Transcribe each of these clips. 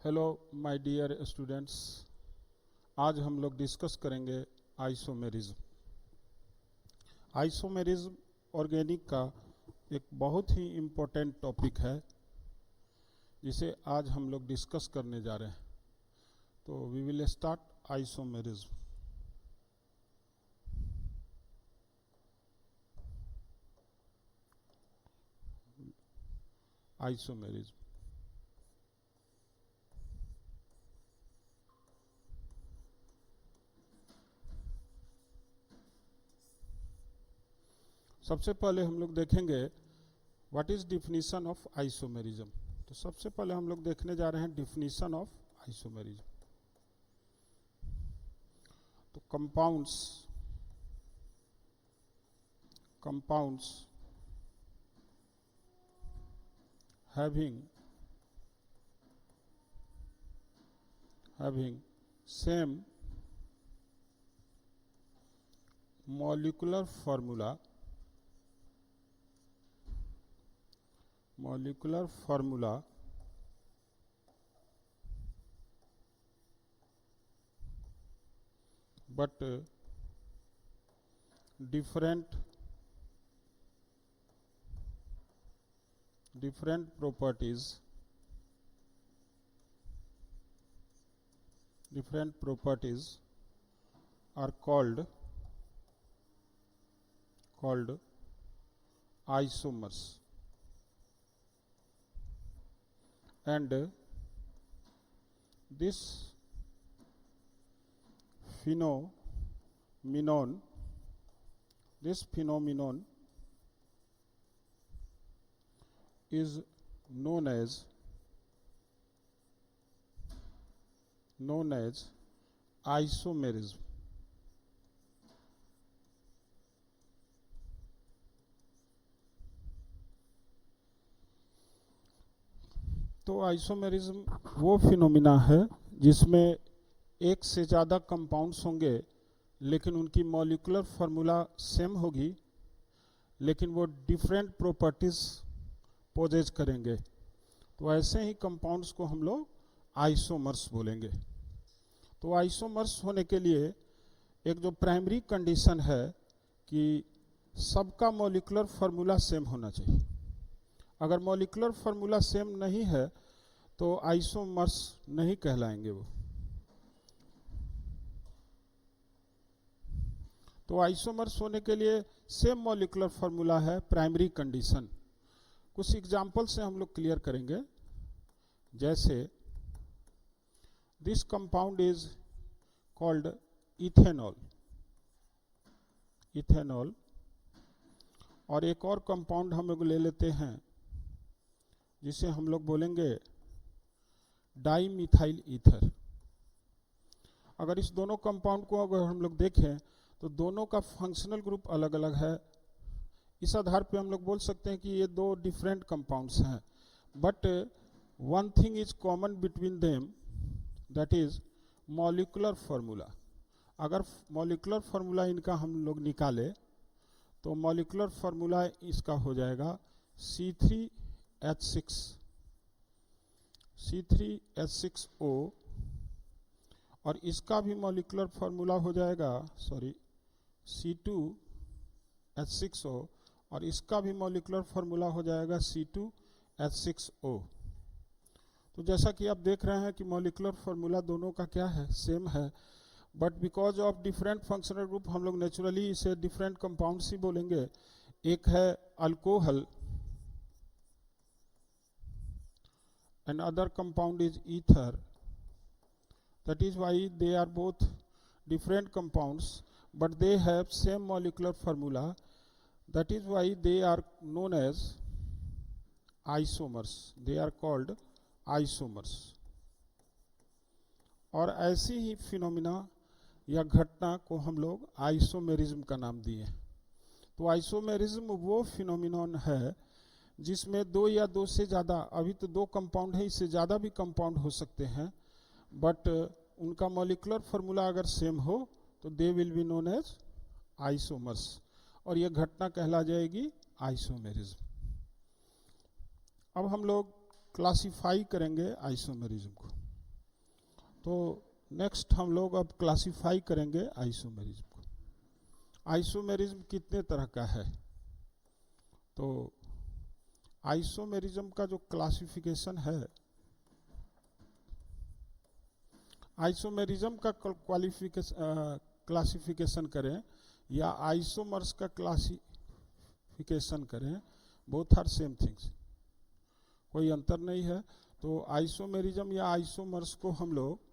Hello my dear students, आज हम लोग डिस्कस करेंगे आइसोमेरिज्म। आइसोमेरिज्म ऑर्गेनिक का एक बहुत ही इम्पोर्टेंट टॉपिक है जिसे आज हम लोग डिस्कस करने जा रहे हैं। तो we will start isomerism. Isomerism सबसे पहले हम लोग देखेंगे what is definition of isomerism. तो सबसे पहले हम लोग देखने जा रहे हैं डिफिनीशन ऑफ आइसोमेरिज्म। तो compounds having same molecular formula but different properties are called isomers, and this phenomenon is known as isomerism। तो आइसोमेरिज्म वो फिनोमिना है जिसमें एक से ज़्यादा कंपाउंड्स होंगे लेकिन उनकी मॉलिक्यूलर फार्मूला सेम होगी, लेकिन वो डिफरेंट प्रॉपर्टीज पोजेज करेंगे। तो ऐसे ही कंपाउंड्स को हम लोग आइसोमर्स बोलेंगे। तो आइसोमर्स होने के लिए एक जो प्राइमरी कंडीशन है कि सबका मॉलिक्यूलर फार्मूला सेम होना चाहिए। अगर मॉलिक्यूलर फार्मूला सेम नहीं है तो आइसोमर्स नहीं कहलाएंगे वो। तो आइसोमर्स होने के लिए सेम मॉलिक्यूलर फार्मूला है प्राइमरी कंडीशन। कुछ एग्जांपल से हम लोग क्लियर करेंगे। जैसे this compound is called ethanol, और एक और कंपाउंड हम लोग ले लेते हैं जिसे हम लोग बोलेंगे डाईमिथाइल ईथर। अगर इस दोनों कंपाउंड को अगर हम लोग देखें तो दोनों का फंक्शनल ग्रुप अलग अलग है। इस आधार पे हम लोग बोल सकते हैं कि ये दो डिफरेंट कंपाउंड्स हैं, but one thing is common between them, that is molecular formula. अगर मॉलिक्यूलर फार्मूला इनका हम लोग निकाले तो मॉलिक्यूलर फार्मूला इसका हो जाएगा C3H6O, और इसका भी मॉलिक्यूलर फार्मूला हो जाएगा C2H6O, और इसका भी मॉलिक्यूलर फार्मूला हो जाएगा C2H6O। तो जैसा कि आप देख रहे हैं कि मॉलिक्यूलर फार्मूला दोनों का क्या है, सेम है, but because of different functional group हम लोग नेचुरली इसे डिफरेंट कंपाउंड्स ही बोलेंगे। एक है alcohol and other compound is ether. That is why they are both different compounds, but they have same molecular formula. That is why they are known as isomers. They are called isomers. और ऐसी ही phenomena या घटना को हम लोग isomerism का नाम दिए। तो आइसोमेरिज्म वो फिनोमिनन है जिसमें दो या दो से ज़्यादा, अभी तो दो कंपाउंड है, इससे ज़्यादा भी कंपाउंड हो सकते हैं, बट उनका मॉलिक्यूलर फार्मूला अगर सेम हो तो they will be known as isomers, और ये घटना कहला जाएगी आइसोमेरिज्म। अब हम लोग क्लासिफाई करेंगे आइसोमेरिज्म को। तो नेक्स्ट हम लोग अब क्लासिफाई करेंगे आइसोमेरिज्म को। आइसोमेरिज्म कितने तरह का है? तो आइसोमेरिज्म का जो क्लासिफिकेशन है, आइसोमेरिज्म का क्लासिफिकेशन करें या आइसोमर्स का क्लासिफिकेशन करें, बोथ आर सेम थिंग्स, कोई अंतर नहीं है। तो आइसोमेरिज्म या आइसोमर्स को हम लोग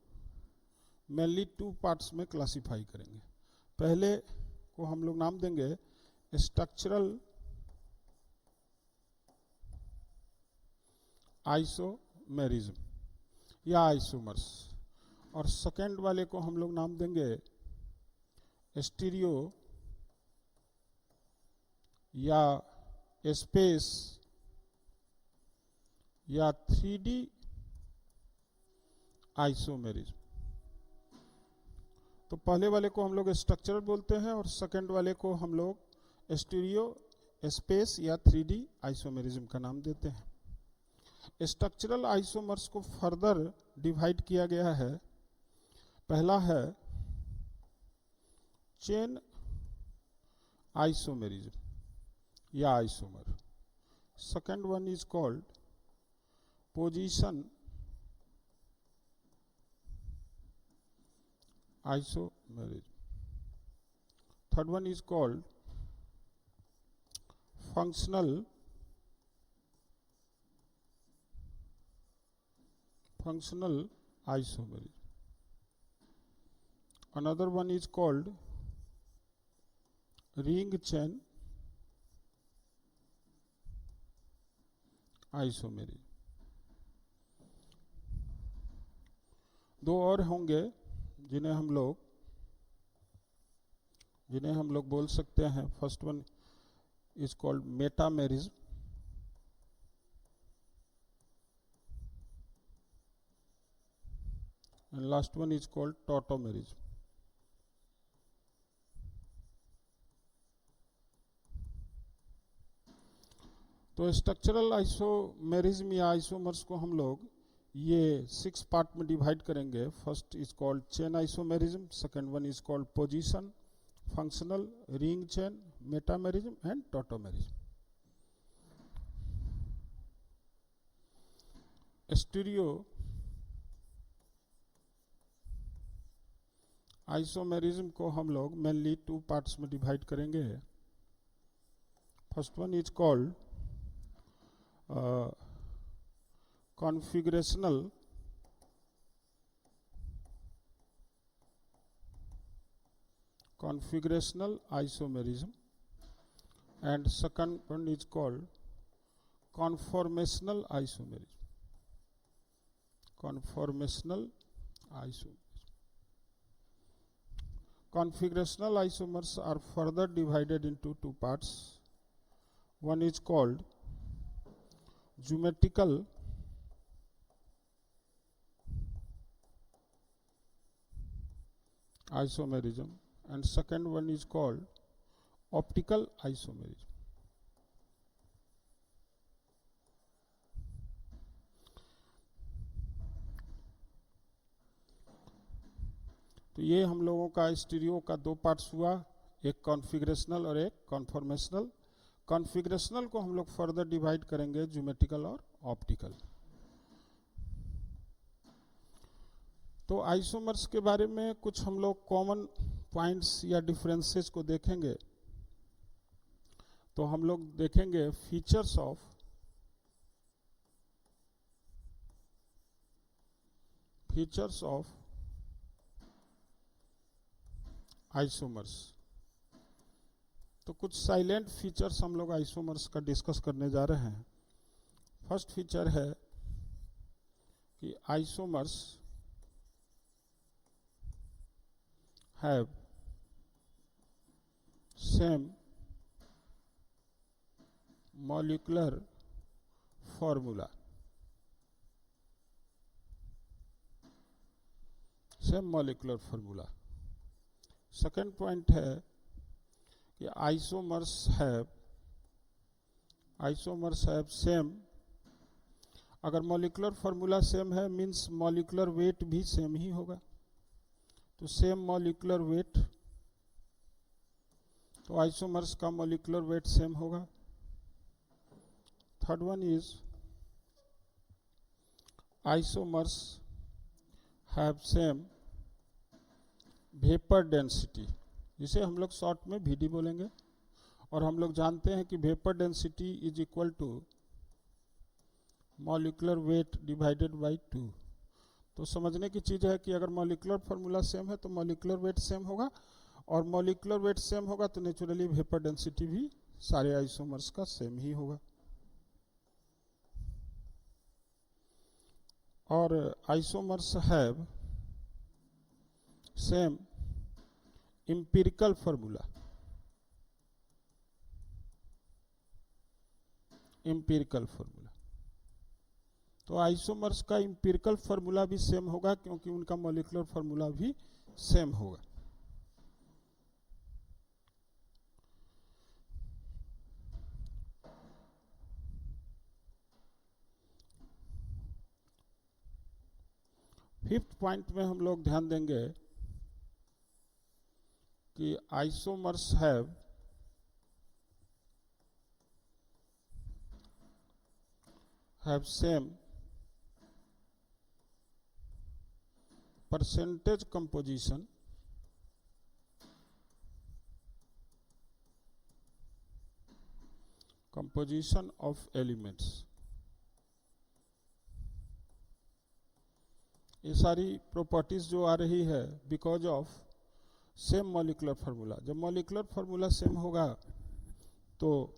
मेनली 2 पार्ट्स में क्लासिफाई करेंगे। पहले को हम लोग नाम देंगे स्ट्रक्चरल आइसोमेरिज्म या आइसोमर्स, और सेकेंड वाले को हम लोग नाम देंगे स्टीरियो या स्पेस या 3D आइसोमेरिज्म। तो पहले वाले को हम लोग स्ट्रक्चरल बोलते हैं और सेकेंड वाले को हम लोग स्टीरियो, स्पेस या 3D आइसोमेरिज्म का नाम देते हैं। स्ट्रक्चरल आइसोमर्स को फर्दर डिवाइड किया गया है। पहला है चेन आइसोमेरिज्म या isomer. Second one is called position isomerism. Third one is called functional isomerism. Another one is called ring chain isomerism. दो और होंगे जिन्हें हम लोग बोल सकते हैं। First one is called metamerism and last one is called tautomerism. तो स्ट्रक्चरल आइसोमेरिज्म या आइसोमर्स को हम लोग ये 6 पार्ट में डिवाइड करेंगे। First is called chain isomerism, second one is called position, functional, ring chain, metamerism and tautomerism. Stereo isomerism को हम लोग मेनली 2 पार्ट्स में डिवाइड करेंगे। First one is called configurational isomerism and second one is called conformational isomerism. Configurational isomers are further divided into 2 parts. One is called geometrical isomerism and second one is called optical isomerism. तो ये हम लोगों का stereo का 2 parts हुआ, एक configurational और एक कॉन्फॉर्मेशनल। कॉन्फ़िगरेशनल को हम लोग फर्दर डिवाइड करेंगे ज्योमेट्रिकल और ऑप्टिकल। तो आइसोमर्स के बारे में कुछ हम लोग कॉमन पॉइंट्स या डिफरेंसेस को देखेंगे। तो हम लोग देखेंगे फीचर्स ऑफ आइसोमर्स। तो कुछ साइलेंट फीचर्स हम लोग आइसोमर्स का डिस्कस करने जा रहे हैं। फर्स्ट फीचर है कि isomers have same molecular formula. Second point है कि आइसोमर्स have same अगर मॉलिक्यूलर फार्मूला सेम है मीन्स मॉलिक्यूलर वेट भी सेम ही होगा, तो सेम मॉलिक्यूलर वेट, तो आइसोमर्स का मॉलिक्यूलर वेट सेम होगा। Third one is isomers have same vapour density, जिसे हम लोग शॉर्ट में VD बोलेंगे, और हम लोग जानते हैं कि vapour density is equal to molecular weight divided by 2। तो समझने की चीज़ है कि अगर मॉलिक्यूलर फार्मूला सेम है तो मॉलिक्यूलर वेट सेम होगा, और मॉलिक्यूलर वेट सेम होगा तो नेचुरली वेपर डेंसिटी भी सारे आइसोमर्स का सेम ही होगा। और isomers have same empirical formula, empirical formula, तो आइसोमर्स का एम्पिरिकल फार्मूला भी सेम होगा क्योंकि उनका मॉलिक्यूलर फार्मूला भी सेम होगा। फिफ्थ पॉइंट में हम लोग ध्यान देंगे कि isomers have same percentage composition of elements। ये सारी प्रॉपर्टीज जो आ रही है because of same molecular formula. जब मॉलिक्यूलर फार्मूला सेम होगा तो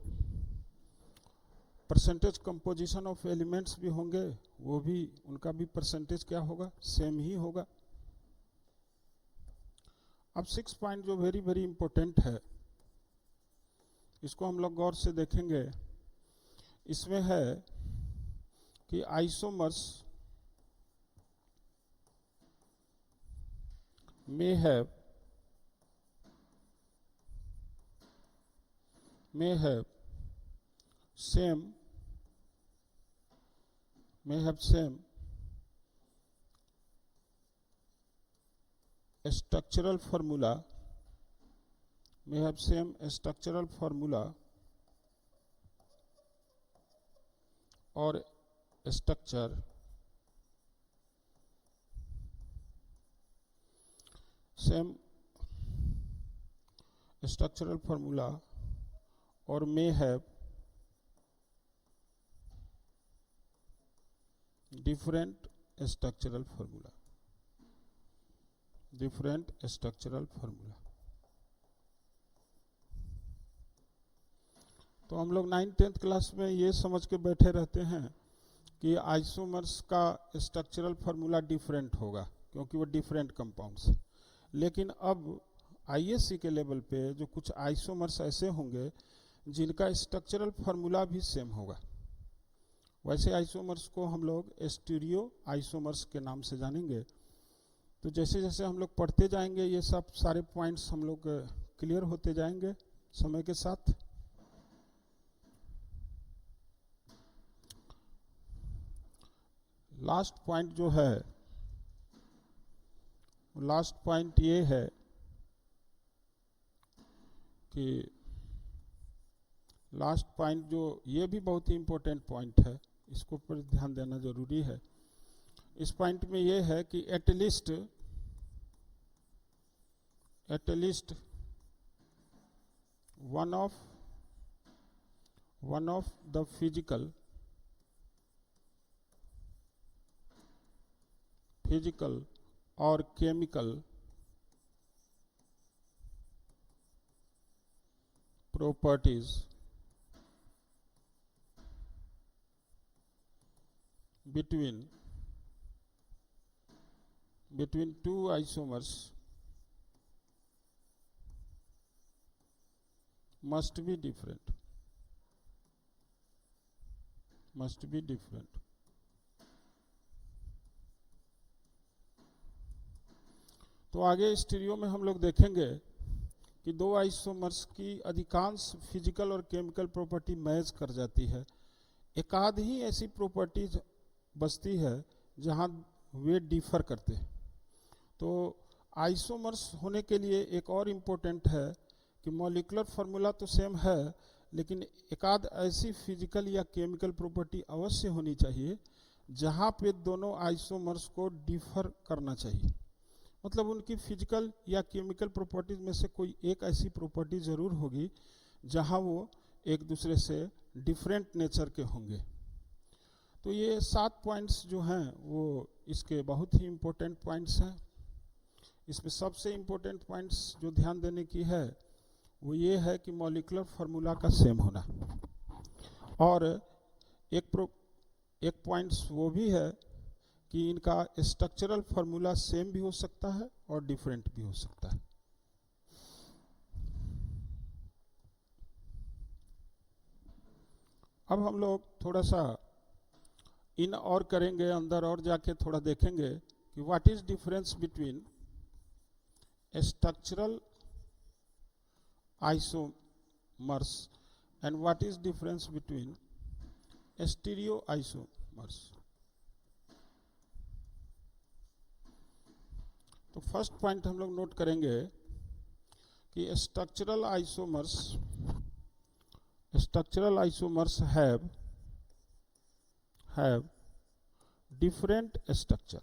परसेंटेज कंपोजिशन ऑफ एलिमेंट्स भी होंगे, वो भी उनका भी परसेंटेज क्या होगा, सेम ही होगा। अब 6 पॉइंट जो वेरी वेरी इंपॉर्टेंट है, इसको हम लोग गौर से देखेंगे। इसमें है कि isomers may have same structural formula, or structure same structural formula or may have different structural formula, तो हम लोग 9th-10th क्लास में ये समझ के बैठे रहते हैं कि आइसोमर्स का स्ट्रक्चरल फार्मूला डिफरेंट होगा क्योंकि वो डिफरेंट कंपाउंड्स है। लेकिन अब आईएससी के लेवल पे जो कुछ आइसोमर्स ऐसे होंगे जिनका स्ट्रक्चरल फार्मूला भी सेम होगा। वैसे आइसोमर्स को हम लोग स्टीरियो आइसोमर्स के नाम से जानेंगे। तो जैसे जैसे हम लोग पढ़ते जाएंगे ये सब सारे पॉइंट्स हम लोग क्लियर होते जाएंगे समय के साथ। लास्ट पॉइंट जो है, लास्ट पॉइंट ये है कि लास्ट पॉइंट जो ये भी बहुत ही इंपॉर्टेंट पॉइंट है, इसको पर ध्यान देना जरूरी है। इस पॉइंट में ये है कि at least one of the physical और chemical properties between two isomers must be different, तो आगे स्टीरियो में हम लोग देखेंगे कि दो आइसोमर्स की अधिकांश फिजिकल और केमिकल प्रॉपर्टी मैच कर जाती है। एक आध ही ऐसी प्रॉपर्टीज बचती है जहाँ वे डिफर करते हैं। तो आइसोमर्स होने के लिए एक और इम्पोर्टेंट है कि मॉलिक्यूलर फार्मूला तो सेम है, लेकिन एकाध ऐसी फिजिकल या केमिकल प्रॉपर्टी अवश्य होनी चाहिए जहाँ पे दोनों आइसोमर्स को डिफर करना चाहिए। मतलब उनकी फिजिकल या केमिकल प्रॉपर्टीज में से कोई एक ऐसी प्रॉपर्टी ज़रूर होगी जहाँ वो एक दूसरे से डिफरेंट नेचर के होंगे। तो ये 7 पॉइंट्स जो हैं वो इसके बहुत ही इम्पोर्टेंट पॉइंट्स हैं। इसमें सबसे इम्पोर्टेंट पॉइंट्स जो ध्यान देने की है वो ये है कि मॉलिक्यूलर फार्मूला का सेम होना, और एक पॉइंट्स वो भी है कि इनका स्ट्रक्चरल फार्मूला सेम भी हो सकता है और डिफरेंट भी हो सकता है। अब हम लोग थोड़ा सा इन और करेंगे, अंदर और जाके थोड़ा देखेंगे कि what is difference between structural isomers and what is difference between stereo isomers. तो फर्स्ट पॉइंट हम लोग नोट करेंगे कि structural isomers have different structure.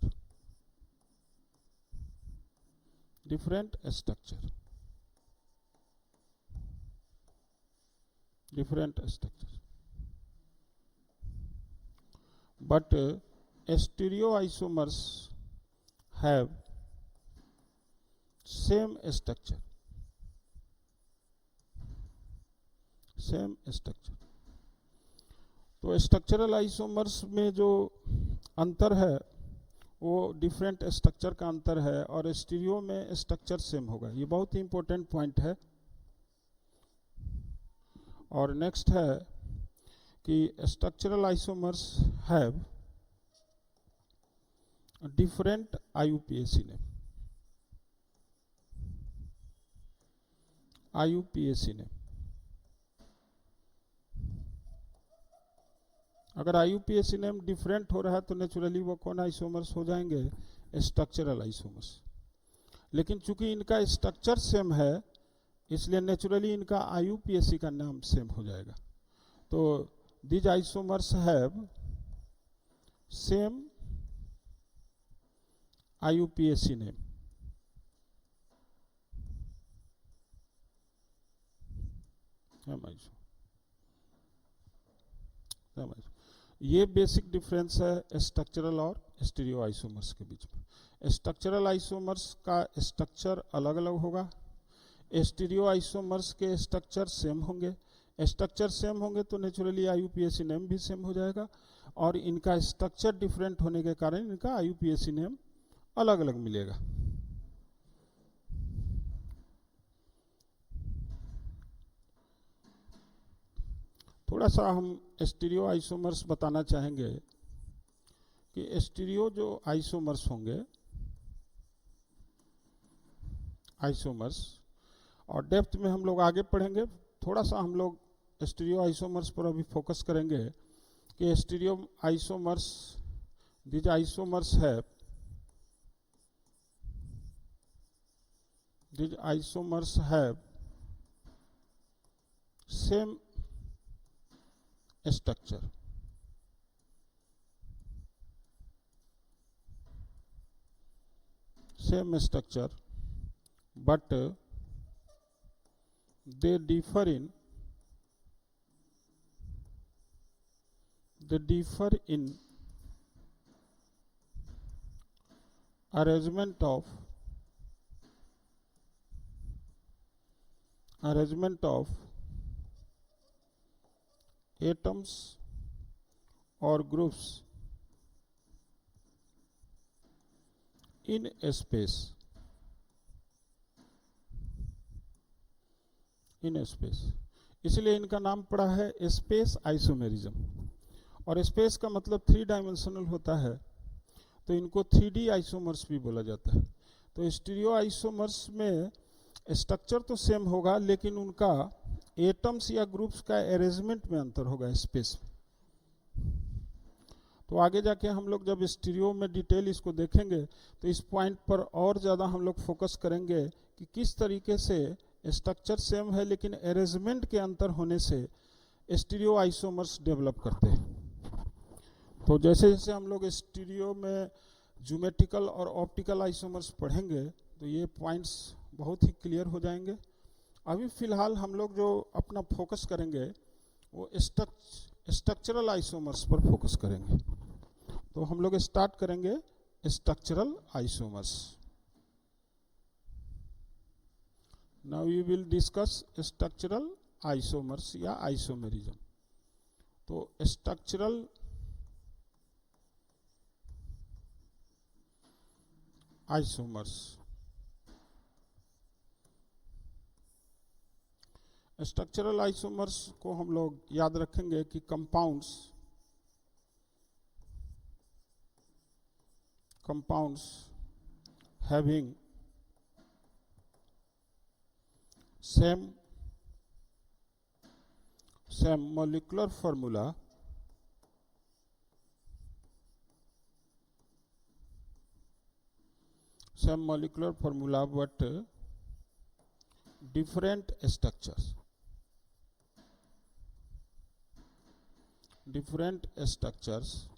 But stereoisomers have same structure. तो स्ट्रक्चरल आइसोमर्स में जो अंतर है वो डिफरेंट स्ट्रक्चर का अंतर है, और स्टीरियो में स्ट्रक्चर सेम होगा। ये बहुत ही इंपॉर्टेंट पॉइंट है। और नेक्स्ट है कि structural isomers have different IUPAC name. अगर IUPAC नेम डिफरेंट हो रहा है तो नेचुरली वो कौन आइसोमर्स हो जाएंगे? Structural isomers. लेकिन चूंकि इनका स्ट्रक्चर सेम है इसलिए नेचुरली इनका IUPAC का नाम सेम हो जाएगा। तो these isomers have same IUPAC name। ये बेसिक डिफरेंस है स्ट्रक्चरल और स्टीरियो आइसोमर्स के बीच में। स्ट्रक्चरल आइसोमर्स का स्ट्रक्चर अलग अलग होगा, स्टीरियो आइसोमर्स के स्ट्रक्चर सेम होंगे। स्ट्रक्चर सेम होंगे तो नेचुरली IUPAC नेम भी सेम हो जाएगा, और इनका स्ट्रक्चर डिफरेंट होने के कारण इनका IUPAC नेम अलग अलग मिलेगा। थोड़ा सा हम स्टीरियो आइसोमर्स बताना चाहेंगे कि स्टीरियो जो आइसोमर्स होंगे, आइसोमर्स, और डेप्थ में हम लोग आगे पढ़ेंगे। थोड़ा सा हम लोग स्टीरियो आइसोमर्स पर अभी फोकस करेंगे कि stereo isomers, these isomers have same structure। but they differ in arrangement of atoms or groups in space। इसलिए इनका नाम पड़ा है स्पेस आइसोमेरिज्म। और स्पेस का मतलब 3 डायमेंशनल होता है, तो इनको 3D आइसोमर्स भी बोला जाता है। तो स्टीरियो आइसोमर्स में स्ट्रक्चर तो सेम होगा लेकिन उनका एटम्स या ग्रुप्स का अरेंजमेंट में अंतर होगा स्पेस में। तो आगे जाके हम लोग जब स्टीरियो में डिटेल इसको देखेंगे तो इस पॉइंट पर और ज़्यादा हम लोग फोकस करेंगे कि किस तरीके से स्ट्रक्चर सेम है लेकिन अरेंजमेंट के अंतर होने से स्टीरियो आइसोमर्स डेवलप करते हैं। तो जैसे जैसे हम लोग स्टीरियो में ज्योमेट्रिकल और ऑप्टिकल आइसोमर्स पढ़ेंगे तो ये पॉइंट्स बहुत ही क्लियर हो जाएंगे। अभी फ़िलहाल हम लोग जो अपना फोकस करेंगे वो स्ट्रक्चरल आइसोमर्स पर फोकस करेंगे। तो हम लोग स्टार्ट करेंगे structural isomers. Now we will discuss structural isomers या आइसोमेरिज्म। तो स्ट्रक्चरल आइसोमर्स, स्ट्रक्चरल आइसोमर्स को हम लोग याद रखेंगे कि compounds having same molecular formula but different structures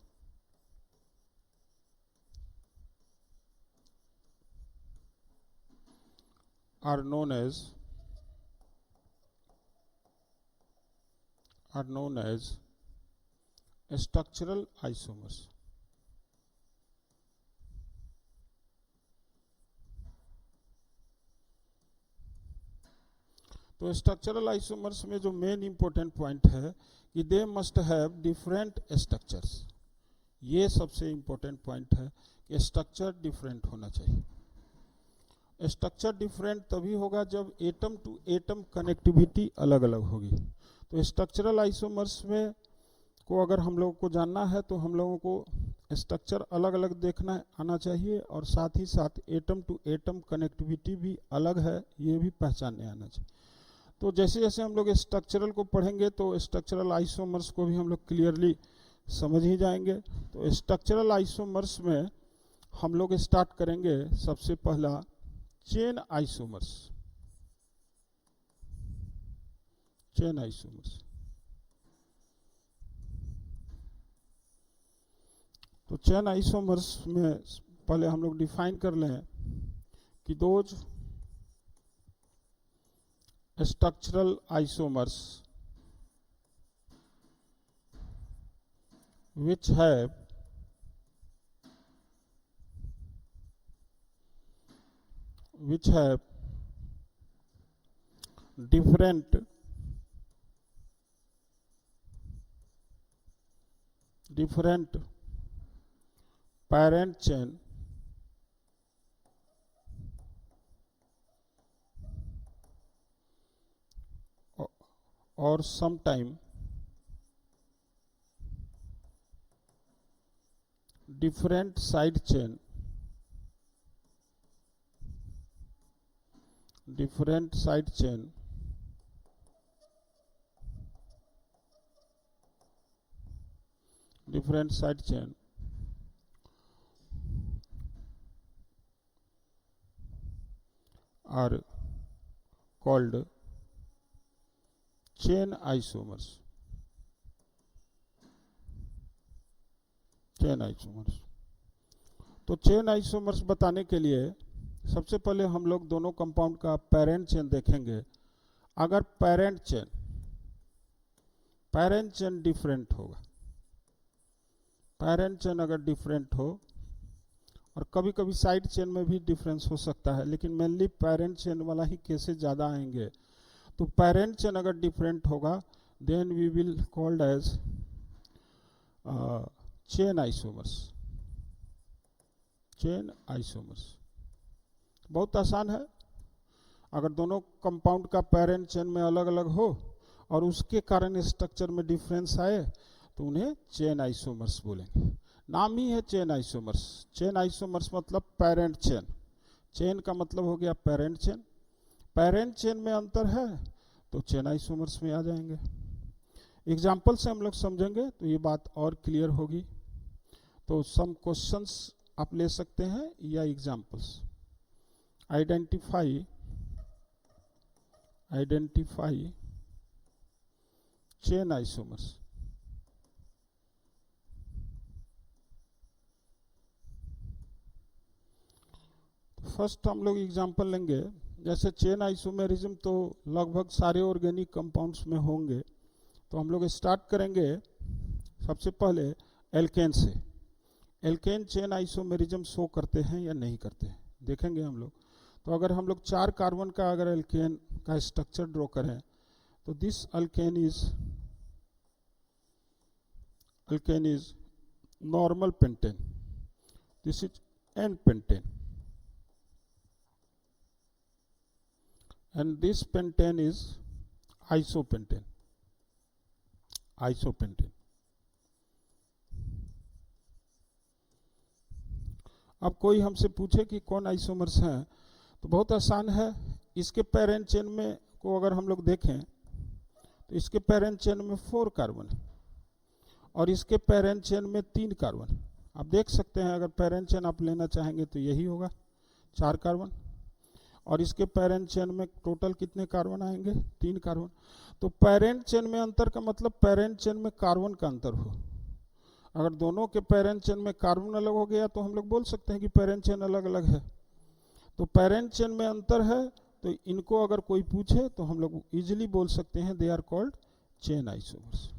are known as structural isomers। तो स्ट्रक्चरल आइसोमर्स में जो मेन इंपॉर्टेंट पॉइंट है कि they must have different structures. ये सबसे इंपॉर्टेंट पॉइंट है कि स्ट्रक्चर डिफरेंट होना चाहिए। स्ट्रक्चर डिफरेंट तभी होगा जब एटम टू एटम कनेक्टिविटी अलग अलग होगी। तो स्ट्रक्चरल आइसोमर्स में को अगर हम लोगों को जानना है तो हम लोगों को स्ट्रक्चर अलग अलग देखना आना चाहिए और साथ ही साथ एटम टू एटम कनेक्टिविटी भी अलग है ये भी पहचानने आना चाहिए। तो जैसे जैसे हम लोग स्ट्रक्चरल को पढ़ेंगे तो स्ट्रक्चरल आइसोमर्स को भी हम लोग क्लियरली समझ ही जाएंगे। तो स्ट्रक्चरल आइसोमर्स में हम लोग स्टार्ट करेंगे सबसे पहला चेन आइसोमर्स। तो चेन आइसोमर्स में पहले हम लोग डिफाइन कर लें कि those structural isomers which have different parent chain or sometime different side chain are called chain isomers. तो चेन आइसोमर्स बताने के लिए सबसे पहले हम लोग दोनों कंपाउंड का पेरेंट चेन देखेंगे। अगर पेरेंट चेन डिफरेंट होगा, अगर डिफरेंट हो और कभी कभी साइड चेन में भी डिफरेंस हो सकता है लेकिन मेनली पेरेंट चेन वाला ही केसेस ज़्यादा आएंगे। तो पेरेंट चेन अगर डिफरेंट होगा then we will called as chain isomers. बहुत आसान है। अगर दोनों कंपाउंड का पेरेंट चेन में अलग अलग हो और उसके कारण स्ट्रक्चर में डिफरेंस आए तो उन्हें चेन आइसोमर्स बोलेंगे। नाम ही है चेन आइसोमर्स मतलब पेरेंट चेन का मतलब हो गया पेरेंट चेन में अंतर है तो चेन आइसोमर्स में आ जाएंगे। एग्जाम्पल से हम लोग समझेंगे तो ये बात और क्लियर होगी। तो सम क्वेश्चंस आप ले सकते हैं या examples. Identify chain isomers. First हम लोग एग्जांपल लेंगे, जैसे चेन आइसोमेरिज्म तो लगभग सारे ऑर्गेनिक कंपाउंड्स में होंगे, तो हम लोग स्टार्ट करेंगे सबसे पहले एल्केन से। एल्केन चेन आइसोमेरिज्म शो करते हैं या नहीं करते हैं देखेंगे हम लोग। तो अगर हम लोग 4 कार्बन का अगर एल्केन का स्ट्रक्चर ड्रॉ करें तो this alkane is normal pentane, this is an pentane, and this pentane is isopentane. अब कोई हमसे पूछे कि कौन आइसोमर्स हैं, तो बहुत आसान है। इसके पेरेंट चेन में को अगर हम लोग देखें तो इसके पेरेंट चेन में 4 कार्बन है और इसके पेरेंट चेन में 3 कार्बन। आप देख सकते हैं अगर पेरेंट चेन आप लेना चाहेंगे तो यही होगा 4 कार्बन, और इसके पेरेंट चेन में टोटल कितने कार्बन आएंगे 3 कार्बन। तो पेरेंट चेन में अंतर का मतलब पेरेंट चेन में कार्बन का अंतर हो। अगर दोनों के पेरेंट चेन में कार्बन अलग हो गया तो हम लोग बोल सकते हैं कि पेरेंट चेन अलग अलग है। तो पेरेंट चेन में अंतर है तो इनको अगर कोई पूछे तो हम लोग इजीली बोल सकते हैं they are called chain isomers.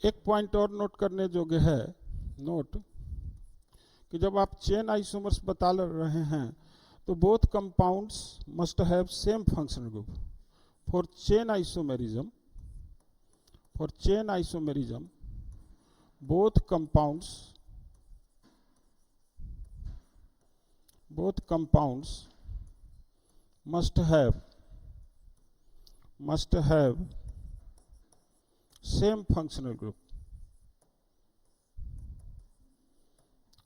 एक पॉइंट और नोट करने योग्य है, नोट कि जब आप चेन आइसोमर्स बता रहे हैं तो both compounds must have same functional group. For chain isomerism both compounds must have same functional group।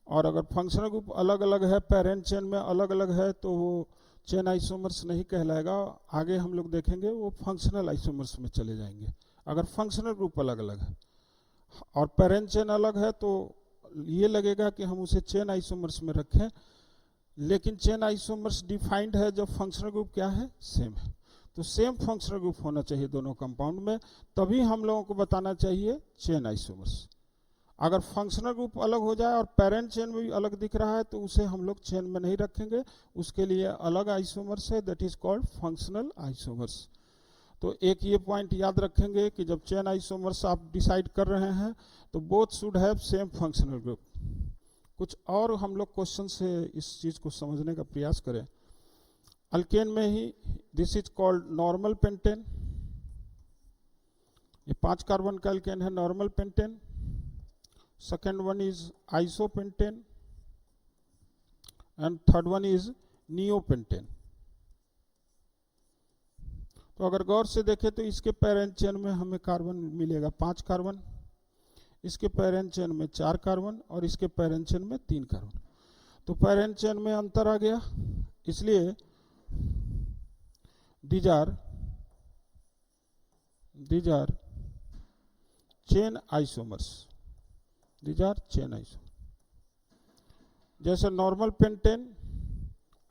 और अगर फंक्शनल ग्रुप अलग अलग है, पेरेंट चेन में अलग अलग है, तो वो चेन आइसोमर्स नहीं कहलाएगा। आगे हम लोग देखेंगे वो फंक्शनल आइसोमर्स में चले जाएंगे। अगर फंक्शनल ग्रुप अलग अलग है और पेरेंट चेन अलग है तो ये लगेगा कि हम उसे चेन आइसोमर्स में रखें, लेकिन चेन आइसोमर्स डिफाइंड है जब फंक्शनल ग्रुप क्या है, सेम है। तो सेम फंक्शनल ग्रुप होना चाहिए दोनों कंपाउंड में, तभी हम लोगों को बताना चाहिए चेन आइसोमर्स। अगर फंक्शनल ग्रुप अलग हो जाए और पेरेंट चेन में भी अलग दिख रहा है तो उसे हम लोग चेन में नहीं रखेंगे, उसके लिए अलग आइसोमर्स है, that is called functional isomers. तो एक ये पॉइंट याद रखेंगे कि जब चेन आइसोमर्स आप डिसाइड कर रहे हैं तो both should have same functional group. कुछ और हम लोग क्वेश्चन से इस चीज को समझने का प्रयास करें। अल्केन में ही this is called normal pentane, ये 5 कार्बन का अल्केन है normal pentane. Second one is isopentane and third one is neopentane. तो अगर गौर से देखें तो इसके पेरेंट चेन में हमें कार्बन मिलेगा 5 कार्बन, इसके पेरेंट चेन में 4 कार्बन और इसके पेरेंट चेन में 3 कार्बन। तो पेरेंट चेन में अंतर आ गया, इसलिए दीज आर चेन आइसोमर्स। जैसे नॉर्मल पेंटेन,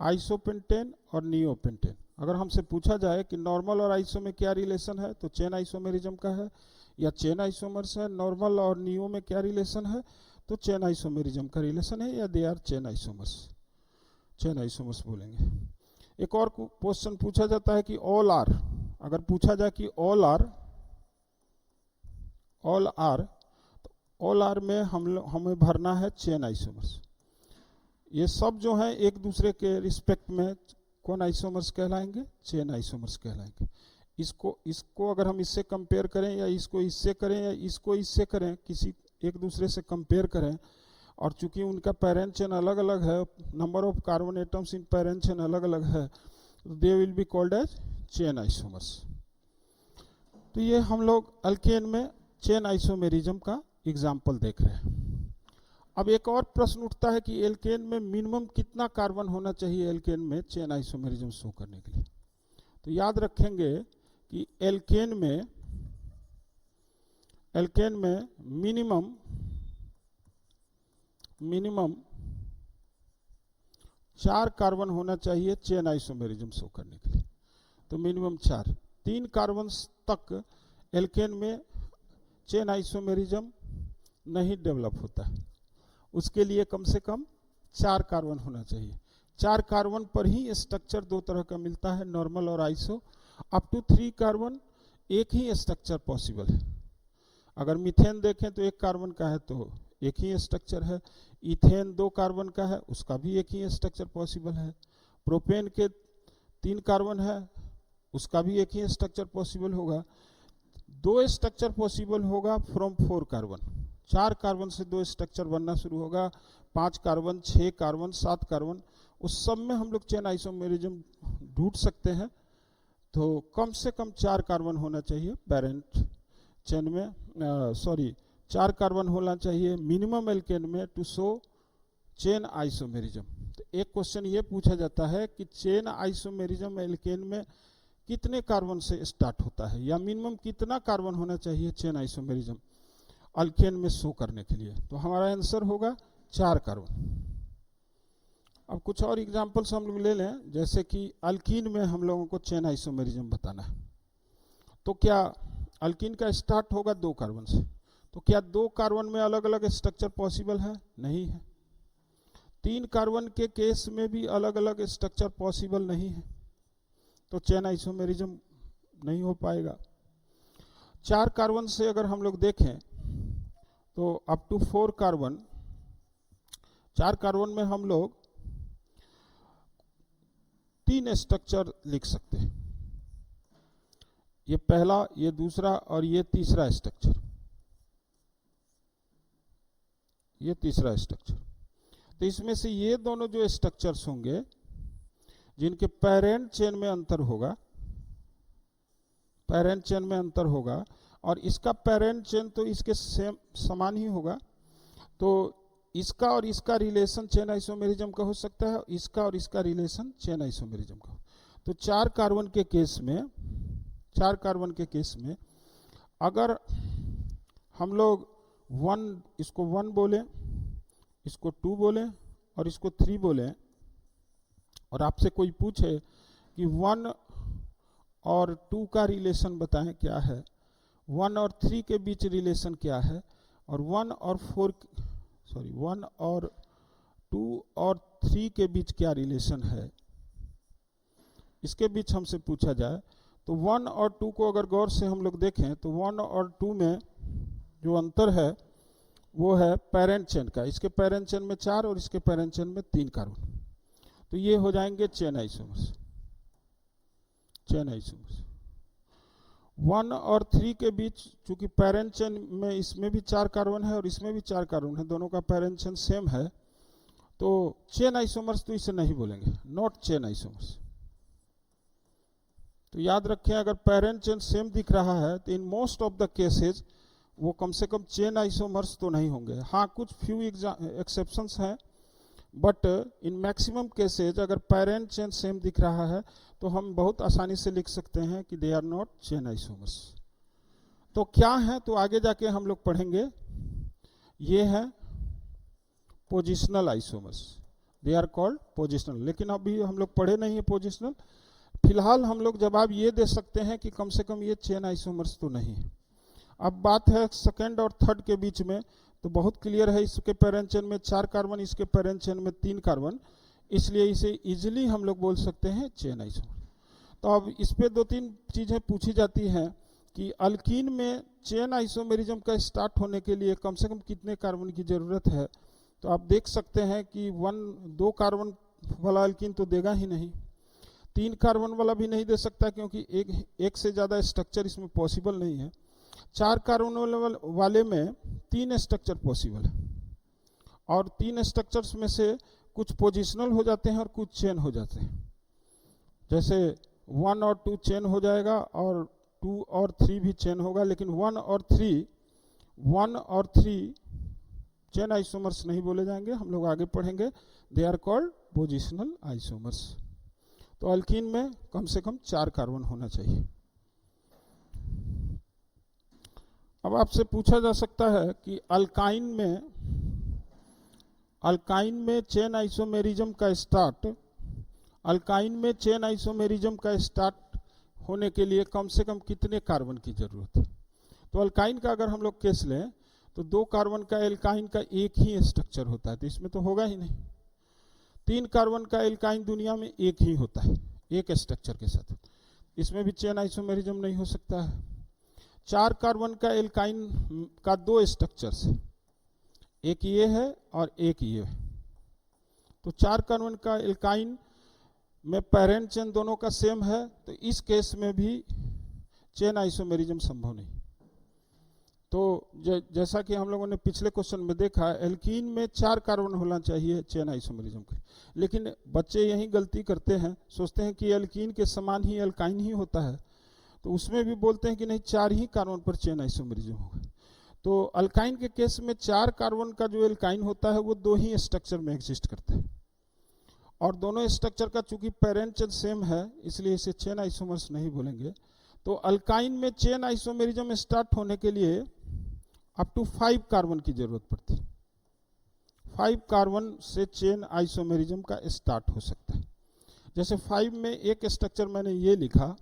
आइसोपेंटेन और नियोपेंटेन। अगर हमसे पूछा जाए कि नॉर्मल और आइसो में क्या रिलेशन है तो चेन आइसोमेरिज्म का है, या चेन आइसोमर्स है। नॉर्मल और नियो में क्या रिलेशन है तो चेन आइसोमेरिज्म का रिलेशन है, या दे आर चेन आइसोमर्स बोलेंगे। एक और क्वेश्चन पूछा जाता है कि ऑल आर, अगर पूछा जाए कि ऑल आर में हमें भरना है चेन आइसोमर्स। ये सब जो है एक दूसरे के रिस्पेक्ट में कौन आइसोमर्स कहलाएंगे, चेन आइसोमर्स कहलाएंगे। इसको अगर हम इससे कंपेयर करें या इसको इससे करें या इसको इससे करें, किसी एक दूसरे से कंपेयर करें, और चूंकि उनका पेरेंट चेन अलग अलग है, number of carbon atoms in parent chain अलग अलग है, they will be called as chain isomers. तो ये हम लोग अल्केन में चेन आइसोमेरिज्म का एग्जाम्पल देख रहे हैं। अब एक और प्रश्न उठता है कि एल्केन में मिनिमम कितना कार्बन होना चाहिए एल्केन में चेन आइसोमेरिज्म शो करने के लिए। तो याद रखेंगे कि एल्केन में एल्केन में मिनिमम 4 कार्बन होना चाहिए चेन आइसोमेरिज्म शो करने के लिए। तो मिनिमम 4, 3 कार्बन तक एल्केन में चेन आइसोमेरिज्म नहीं डेवलप होता है, उसके लिए कम से कम 4 कार्बन होना चाहिए। 4 कार्बन पर ही स्ट्रक्चर दो तरह का मिलता है, नॉर्मल और आइसो। अप टू 3 कार्बन एक ही स्ट्रक्चर पॉसिबल है। अगर मीथेन देखें तो 1 कार्बन का है तो एक ही स्ट्रक्चर है, इथेन 2 कार्बन का है उसका भी एक ही स्ट्रक्चर पॉसिबल है, प्रोपेन के 3 कार्बन है उसका भी एक ही स्ट्रक्चर पॉसिबल होगा। 2 स्ट्रक्चर पॉसिबल होगा फ्रॉम 4 कार्बन, 4 कार्बन से 2 स्ट्रक्चर बनना शुरू होगा, 5 कार्बन, 6 कार्बन, 7 कार्बन, उस सब में हम लोग चेन आइसोमेरिज्म ढूंढ सकते हैं। तो कम से कम 4 कार्बन होना चाहिए पेरेंट चेन में, 4 कार्बन होना चाहिए मिनिमम एल्केन में टू शो चेन आइसोमेरिज्म। तो एक क्वेश्चन ये पूछा जाता है कि चेन आइसोमेरिज्म एल्केन में कितने कार्बन से स्टार्ट होता है, या मिनिमम कितना कार्बन होना चाहिए चेन आइसोमेरिज्म अल्केन में शो करने के लिए। तो हमारा आंसर होगा 4 कार्बन। अब कुछ और एग्जांपल्स हम लोग ले लें, जैसे कि अल्कीन में हम लोगों को चेन आइसोमेरिज्म बताना है। तो क्या अल्कीन का स्टार्ट होगा 2 कार्बन से, तो क्या 2 कार्बन में अलग अलग स्ट्रक्चर पॉसिबल है? नहीं है। 3 कार्बन के केस में भी अलग अलग स्ट्रक्चर पॉसिबल नहीं है, तो चेन आइसोमेरिज्म नहीं हो पाएगा। 4 कार्बन से अगर हम लोग देखें तो अप टू 4 कार्बन, 4 कार्बन में हम लोग 3 स्ट्रक्चर लिख सकते हैं, ये पहला, ये दूसरा और ये तीसरा स्ट्रक्चर, ये तीसरा स्ट्रक्चर। तो इसमें से ये दोनों जो स्ट्रक्चर्स होंगे जिनके पेरेंट चेन में अंतर होगा, पेरेंट चेन में अंतर होगा, और इसका पेरेंट चेन तो इसके सेम समान ही होगा, तो इसका और इसका रिलेशन चेन आइसोमेरिज्म का हो सकता है, इसका और इसका रिलेशन चेन आइसोमेरिज्म का। तो 4 कार्बन के केस में, 4 कार्बन के केस में अगर हम लोग 1, इसको 1 बोलें, इसको 2 बोलें और इसको 3 बोलें, और आपसे कोई पूछे कि 1 और 2 का रिलेशन बताएं क्या है, 1 और 3 के बीच रिलेशन क्या है, और 1 और 2 और 3 के बीच क्या रिलेशन है, इसके बीच हमसे पूछा जाए तो 1 और 2 को अगर गौर से हम लोग देखें तो 1 और 2 में जो अंतर है वो है पेरेंट चेन का। इसके पेरेंट चेन में 4 और इसके पेरेंट चेन में 3 कार्बन, तो ये हो जाएंगे चेन आइसोमर्स। चेन आइसोमर्स 1 और 3 के बीच चूंकि पेरेंट चेन में इसमें भी 4 कार्बन है और इसमें भी 4 कार्बन है, दोनों का पेरेंट चेन सेम है, तो चेन आइसोमर्स तो इसे नहीं बोलेंगे, नॉट चेन आइसोमर्स। तो याद रखें अगर पेरेंट चेन सेम दिख रहा है तो in most of the cases वो कम से कम चेन आइसोमर्स तो नहीं होंगे। हाँ, कुछ फ्यू एक्सेप्शंस हैं, बट इन मैक्सिमम केसेज अगर पेरेंट चेन सेम दिख रहा है तो हम बहुत आसानी से लिख सकते हैं कि they are not chain isomers. तो क्या है, तो आगे जाके हम लोग पढ़ेंगे, ये है positional isomers, they are called positional. लेकिन अभी हम लोग पढ़े नहीं है पोजिशनल, फिलहाल हम लोग जवाब ये दे सकते हैं कि कम से कम ये चेन आइसोमर्स तो नहीं है। अब बात है सेकेंड और थर्ड के बीच में, तो बहुत क्लियर है, इसके पेरेंट चेन में 4 कार्बन, इसके पेरेंट चेन में 3 कार्बन, इसलिए इसे इजीली हम लोग बोल सकते हैं चेन आइसोमर। तो अब इस पे 2-3 चीजें पूछी जाती हैं कि अल्कीन में चेन आइसोमेरिज्म का स्टार्ट होने के लिए कम से कम कितने कार्बन की जरूरत है। तो आप देख सकते हैं कि 2 कार्बन वाला अल्कीन तो देगा ही नहीं, 3 कार्बन वाला भी नहीं दे सकता क्योंकि एक से ज्यादा स्ट्रक्चर इसमें पॉसिबल नहीं है। 4 कार्बन वाले में 3 स्ट्रक्चर पॉसिबल है, और 3 स्ट्रक्चर्स में से कुछ पोजिशनल हो जाते हैं और कुछ चेन हो जाते हैं। जैसे 1 और 2 चेन हो जाएगा और 2 और 3 भी चेन होगा, लेकिन 1 और 3 चेन आइसोमर्स नहीं बोले जाएंगे, हम लोग आगे पढ़ेंगे, they are called positional isomers. तो अल्कीन में कम से कम 4 कार्बन होना चाहिए। अब आपसे पूछा जा सकता है कि अल्काइन में चेन आइसोमेरिज्म का स्टार्ट होने के लिए कम से कम कितने कार्बन की जरूरत है। तो अल्काइन का अगर हम लोग केस लें तो 2 कार्बन का एल्काइन का एक ही स्ट्रक्चर होता है, तो इसमें तो होगा ही नहीं। 3 कार्बन का एल्काइन दुनिया में एक ही होता है, एक स्ट्रक्चर के साथ, इसमें भी चेन आइसोमेरिज्म नहीं हो सकता है। 4 कार्बन का एल्काइन का 2 स्ट्रक्चर्स है, एक ये है और एक ये है, तो 4 कार्बन का एल्काइन में पैरेंट चेन दोनों का सेम है, तो इस केस में भी चेन आइसोमेरिज्म संभव नहीं। तो जैसा कि हम लोगों ने पिछले क्वेश्चन में देखा, एल्कीन में 4 कार्बन होना चाहिए चेन आइसोमेरिज्म के, लेकिन बच्चे यही गलती करते हैं, सोचते हैं कि एल्कीन के समान ही एल्काइन ही होता है, तो उसमें भी बोलते हैं कि नहीं 4 ही कार्बन पर चेन आइसोमेरिज्म होगा। तो अल्काइन के केस में 4 कार्बन का जो एल्काइन होता है वो 2 ही स्ट्रक्चर में एग्जिस्ट करता है, और दोनों स्ट्रक्चर का चूंकि पेरेंट चेन सेम है इसलिए इसे चेन आइसोमर्स नहीं बोलेंगे। तो अल्काइन में चेन आइसोमेरिज्म स्टार्ट होने के लिए अप टू 5 कार्बन की जरूरत पड़ती है। 5 कार्बन से चेन आइसोमेरिज्म का स्टार्ट हो सकता है। जैसे 5 में एक स्ट्रक्चर मैंने ये लिखा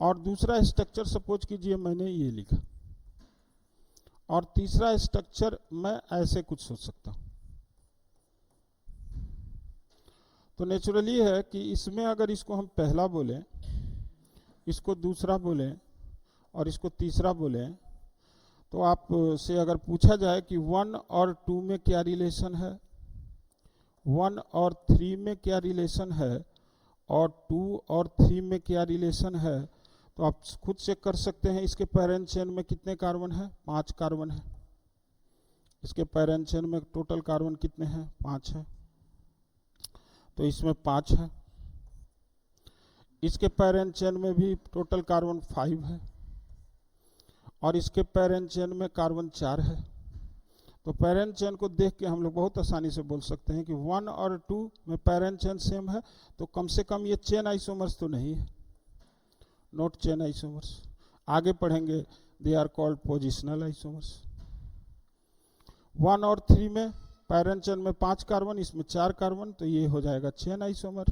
और दूसरा स्ट्रक्चर सपोज कीजिए मैंने ये लिखा, और तीसरा स्ट्रक्चर मैं ऐसे कुछ सोच सकता हूं। तो नेचुरली है कि इसमें अगर इसको हम पहला बोलें, इसको दूसरा बोलें और इसको तीसरा बोलें, तो आप से अगर पूछा जाए कि 1 और 2 में क्या रिलेशन है, 1 और 3 में क्या रिलेशन है, और 2 और 3 में क्या रिलेशन है, तो आप खुद चेक कर सकते हैं। इसके पैरेंट चेन में कितने कार्बन है, 5 कार्बन है। इसके पैरेंट चेन में टोटल कार्बन कितने हैं, 5 है, तो इसमें 5 है। इसके पैरेंट चेन में भी टोटल कार्बन 5 है, और इसके पैरेंट चेन में कार्बन 4 है। तो पैरेंट चेन को देख के हम लोग बहुत आसानी से बोल सकते हैं कि 1 और 2 में पैरेंट चेन सेम है, तो कम से कम ये चेन आइसोमर्स तो नहीं है, नॉट चेन आइसोमर्स। आगे पढ़ेंगे, they are called positional isomers. 1 और 3 में पैरेंट चेन में 5 कार्बन, इसमें 4 कार्बन, तो ये हो जाएगा चेन आइसोमर।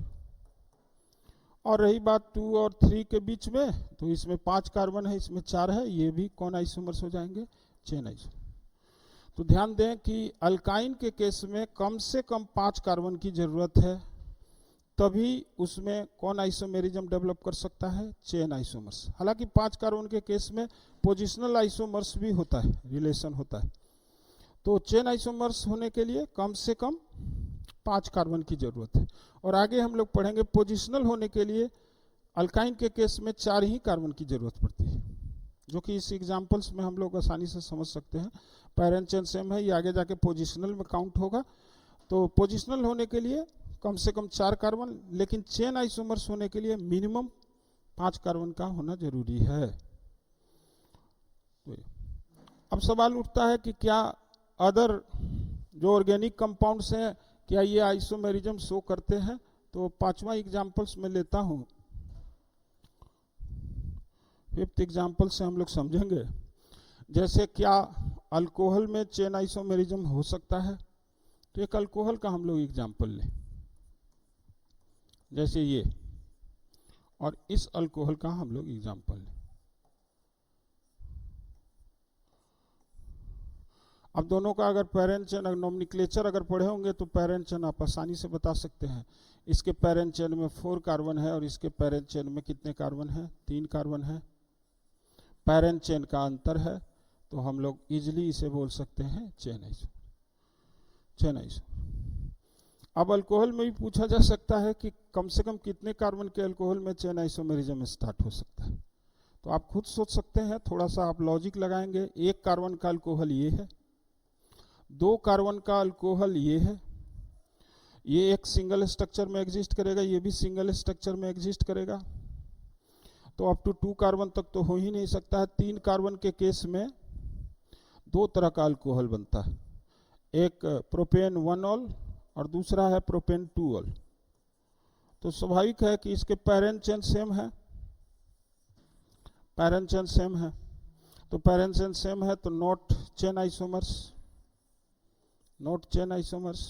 और रही बात 2 और 3 के बीच में, तो इसमें 5 कार्बन है, इसमें 4 है, ये भी कौन आइसोमर्स हो जाएंगे, चेन आइसोमर। तो ध्यान दें कि अल्काइन के केस में कम से कम 5 कार्बन की जरूरत है, तभी उसमें कौन आइसोमेरिज्म डेवलप कर सकता है, चेन आइसोमर्स। हालांकि 5 कार्बन के केस में पोजिशनल आइसोमर्स भी होता है, रिलेशन होता है। तो चेन आइसोमर्स होने के लिए कम से कम 5 कार्बन की जरूरत है। और आगे हम लोग पढ़ेंगे पोजिशनल होने के लिए अल्काइन के केस में 4 ही कार्बन की जरूरत पड़ती है, जो कि इस एग्जांपल्स में हम लोग आसानी से समझ सकते हैं। पैरेंट चेन सेम है, ये आगे जाके पोजिशनल में काउंट होगा। तो पोजिशनल होने के लिए कम से कम 4 कार्बन, लेकिन चेन आइसोमर्स होने के लिए मिनिमम 5 कार्बन का होना जरूरी है। तो अब सवाल उठता है कि क्या अदर जो ऑर्गेनिक कंपाउंड्स हैं क्या ये आइसोमेरिज्म शो करते हैं। तो 5वां एग्जांपल्स में लेता हूं, 5th एग्जांपल से हम लोग समझेंगे। जैसे क्या अल्कोहल में चेन आइसोमेरिज्म हो सकता है, तो एक अल्कोहल का हम लोग एग्जांपल लें, जैसे ये, और इस अल्कोहल का हम लोग एग्जांपल लें। अब दोनों का अगर पैरेंट चेन नोमेनक्लेचर अगर पढ़े होंगे तो पैरेंट चेन आप आसानी से बता सकते हैं। इसके पैरेंट चेन में 4 कार्बन है और इसके पैरेंट चेन में कितने कार्बन है, 3 कार्बन है। पैरेंट चेन का अंतर है, तो हम लोग इजिली इसे बोल सकते हैं चेन आइसोमर। अब अल्कोहल में भी पूछा जा सकता है कि कम से कम कितने कार्बन के अल्कोहल में चेन आइसोमेरिज्म स्टार्ट हो सकता है। तो आप खुद सोच सकते हैं, थोड़ा सा आप लॉजिक लगाएंगे। 1 कार्बन का अल्कोहल ये है, 2 कार्बन का अल्कोहल ये है, ये एक सिंगल स्ट्रक्चर में एग्जिस्ट करेगा, ये भी सिंगल स्ट्रक्चर में एग्जिस्ट करेगा, तो अप टू 2 कार्बन तक तो हो ही नहीं सकता है। 3 कार्बन के केस में 2 तरह का अल्कोहल बनता है, एक प्रोपेन 1 ऑल और दूसरा है प्रोपेन 2 ऑल। तो स्वाभाविक है कि इसके पैरेंट चेन सेम है, पैरेंट चेन सेम है, तो पेरेंट चेन सेम है तो not chain isomers, not chain isomers.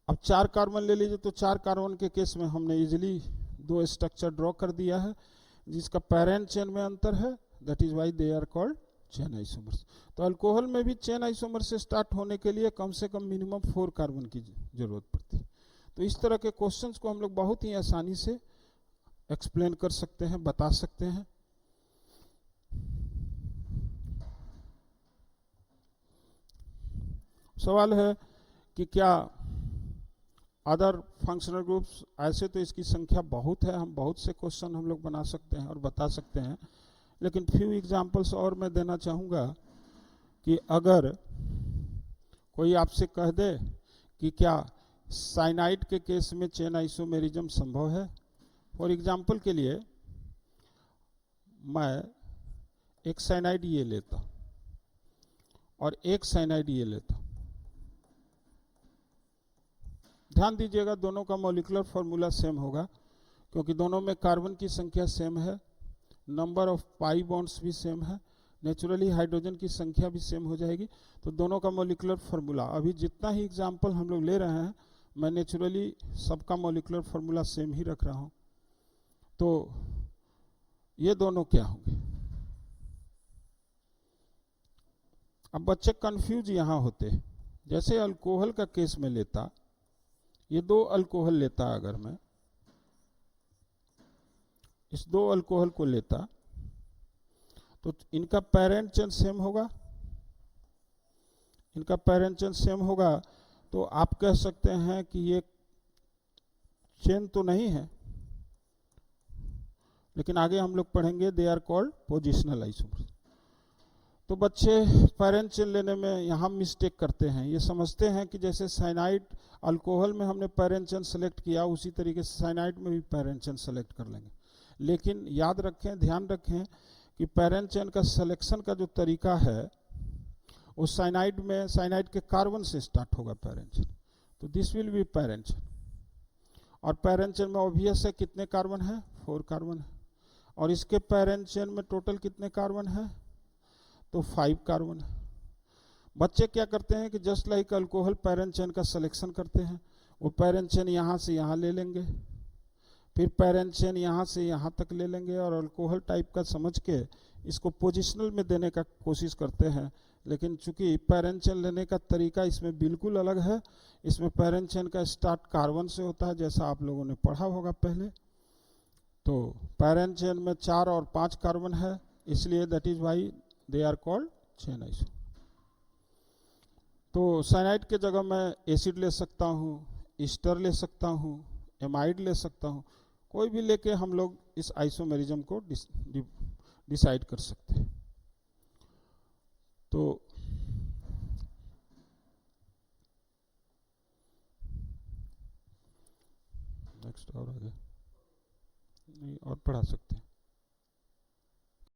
अब 4 कार्बन ले लीजिए, तो 4 कार्बन के केस में हमने इजीली 2 स्ट्रक्चर ड्रॉ कर दिया है जिसका पेरेंट चेन में अंतर है, that is why they are called chain isomers. तो अल्कोहल में भी चेन आइसोमर से स्टार्ट होने के लिए कम से कम मिनिमम 4 कार्बन की जरूरत पड़ती है। तो इस तरह के क्वेश्चंस को हम लोग बहुत ही आसानी से एक्सप्लेन कर सकते हैं, बता सकते हैं। सवाल है कि क्या अदर फंक्शनल ग्रुप्स, ऐसे तो इसकी संख्या बहुत है, हम बहुत से क्वेश्चन हम लोग बना सकते हैं और बता सकते हैं, लेकिन फ्यू एग्जांपल्स और मैं देना चाहूँगा कि अगर कोई आपसे कह दे कि क्या साइनाइड के केस में चेन आइसोमेरिज्म संभव है। फॉर एग्जांपल के लिए मैं एक साइनाइड ये लेता और एक साइनाइड ये लेता, ध्यान दीजिएगा दोनों का मॉलिक्यूलर फॉर्मूला सेम होगा क्योंकि दोनों में कार्बन की संख्या सेम है, नंबर ऑफ पाई बॉन्ड्स भी सेम है, नेचुरली हाइड्रोजन की संख्या भी सेम हो जाएगी। तो दोनों का मॉलिक्यूलर फार्मूला, अभी जितना ही एग्जांपल हम लोग ले रहे हैं मैं नेचुरली सबका मॉलिक्यूलर फार्मूला सेम ही रख रहा हूं। तो ये दोनों क्या होंगे। अब बच्चे कंफ्यूज यहां होते, जैसे अल्कोहल का केस में लेता, ये 2 अल्कोहल लेता, अगर मैं इस 2 अल्कोहल को लेता तो इनका पेरेंट चेन सेम होगा, इनका पेरेंट चेन सेम होगा। तो आप कह सकते हैं कि ये चेन तो नहीं है, लेकिन आगे हम लोग पढ़ेंगे they are called positional isomers. तो बच्चे पेरेंट चेन लेने में यहाँ मिस्टेक करते हैं, ये समझते हैं कि जैसे साइनाइड अल्कोहल में हमने पेरेंट चेन सेलेक्ट किया उसी तरीके से साइनाइड में भी पेरेंट चेन सेलेक्ट कर लेंगे। लेकिन याद रखें, ध्यान रखें कि पेरेंट चेन का सिलेक्शन का जो तरीका है वो साइनाइड में, साइनाइड के कार्बन से स्टार्ट होगा पेरेंट चेन, तो this will be parent chain. और पेरेंट चेन में ऑब्वियस है कितने कार्बन है, 4 कार्बन है, और इसके पेरेंट चेन में टोटल कितने कार्बन है, तो 5 कार्बन है। बच्चे क्या करते हैं कि just like alcohol parent chain का सिलेक्शन करते हैं, वो पेरेंट चेन यहाँ से यहाँ ले लेंगे, फिर पेरेंट चेन यहाँ से यहाँ तक ले लेंगे और अल्कोहल टाइप का समझ के इसको पोजिशनल में देने का कोशिश करते हैं। लेकिन चूंकि पेरेंट चेन लेने का तरीका इसमें बिल्कुल अलग है, इसमें पेरेंट चेन का स्टार्ट कार्बन से होता है जैसा आप लोगों ने पढ़ा होगा पहले। तो पेरेंट चेन में 4 और 5 कार्बन है, इसलिए that is why they are called chain iso. तो साइनाइड के जगह मैं एसिड ले सकता हूँ, ईस्टर ले सकता हूँ, एमाइड ले सकता हूँ, कोई भी लेके हम लोग इस आइसोमेरिज्म को डिसाइड कर सकते हैं। तो नेक्स्ट और आगे नहीं और पढ़ा सकते हैं।